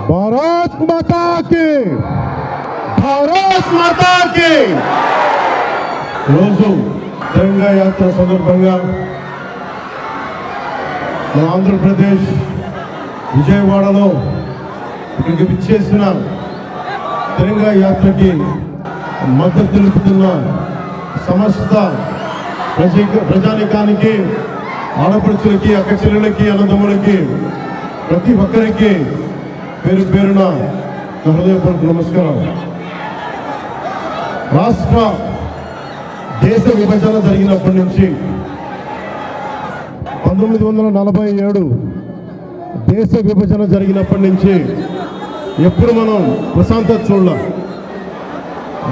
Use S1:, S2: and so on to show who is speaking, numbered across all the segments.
S1: భారత్ మాతా కి, భారత్ మాతా కి. రోజు తెలంగాణ యాత్ర సందర్భంగా మన ఆంధ్రప్రదేశ్ విజయవాడలో ఇక్కడికి విచ్చేసిన తెలంగాణ యాత్రకి మద్దతు తెలుపుతున్న సమస్త ప్రజానికానికి, ఆడపడుచులకి, అక్క చెల్లెలకి, అన్నదమ్ములకి, ప్రతి ఒక్కరికి పేరు పేరున హృదయపూర్వక నమస్కారం. రాష్ట్ర దేశ విభజన జరిగినప్పటి నుంచి 1947 దేశ విభజన జరిగినప్పటి నుంచి ఎప్పుడు మనం ప్రశాంతత చూడాలి.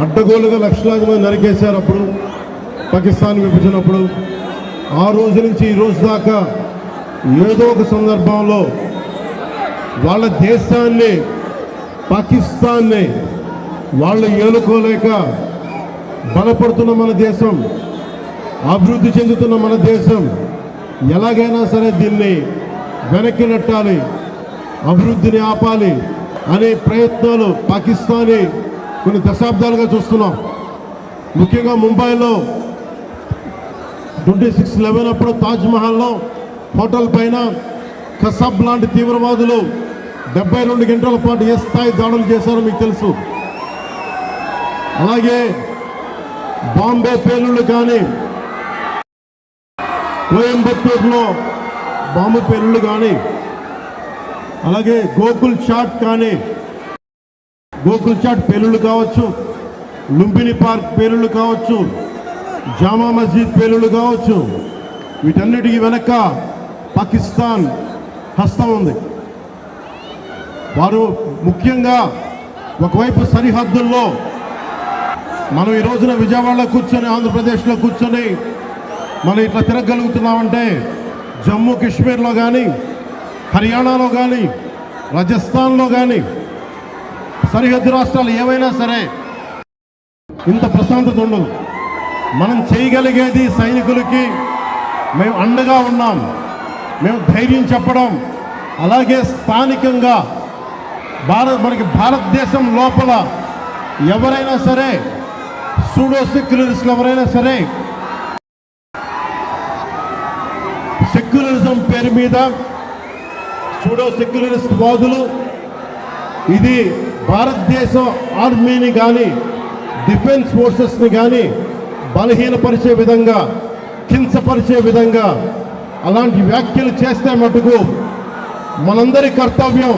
S1: అడ్డగోలుగా లక్షలాది మంది నరికేశారు అప్పుడు పాకిస్తాన్ విభజనప్పుడు. ఆ రోజు నుంచి ఈ రోజు దాకా ఏదో ఒక సందర్భంలో వాళ్ళ దేశాన్ని, పాకిస్తాన్ని వాళ్ళు ఏలుకోలేక బలపడుతున్న మన దేశం, అభివృద్ధి చెందుతున్న మన దేశం ఎలాగైనా సరే దీన్ని వెనక్కి నెట్టాలి, అభివృద్ధిని ఆపాలి అనే ప్రయత్నాలు పాకిస్తానీ కొన్ని దశాబ్దాలుగా చూస్తున్నాం. ముఖ్యంగా ముంబైలో 26/11 అప్పుడు తాజ్మహల్లో హోటల్ పైన కసబ్ లాంటి తీవ్రవాదులు 72 గంటల పాటు ఏ స్థాయి దాడులు చేశారో మీకు తెలుసు. అలాగే బాంబే పేలుళ్ళు కానీ, కోయంబత్తూరులో బాంబు పేలుళ్ళు కానీ, అలాగే గోకుల్ చాట్ కానీ, గోకుల్ చాట్ పేలుళ్ళు కావచ్చు, లుంబిని పార్క్ పేలుళ్ళు కావచ్చు, జామా మస్జిద్ పేలుళ్ళు కావచ్చు, వీటన్నిటికీ వెనక పాకిస్తాన్ హస్తం ఉంది. వారు ముఖ్యంగా ఒకవైపు సరిహద్దుల్లో మనం ఈ రోజున విజయవాడలో కూర్చొని, ఆంధ్రప్రదేశ్లో కూర్చొని మనం ఇట్లా తిరగలుగుతున్నామంటే జమ్మూ కాశ్మీర్లో కానీ, హర్యానాలో కానీ, రాజస్థాన్లో కానీ, సరిహద్దు రాష్ట్రాలు ఏవైనా సరే ఇంత ప్రశాంతత ఉండదు. మనం చేయగలిగేది సైనికులకి మేము అండగా ఉన్నాం, మేము ధైర్యం చెప్పడం, అలాగే స్థానికంగా మనకి భారతదేశం లోపల ఎవరైనా సరే సూడో సెక్యులరిస్టులు ఎవరైనా సరే సెక్యులరిజం పేరు మీద సూడో సెక్యులరిస్ట్ వాదులు ఇది భారతదేశ ఆర్మీని కానీ, డిఫెన్స్ ఫోర్సెస్ని కానీ బలహీనపరిచే విధంగా, హింసపరిచే విధంగా అలాంటి వ్యాఖ్యలు చేస్తే మటుకు మనందరి కర్తవ్యం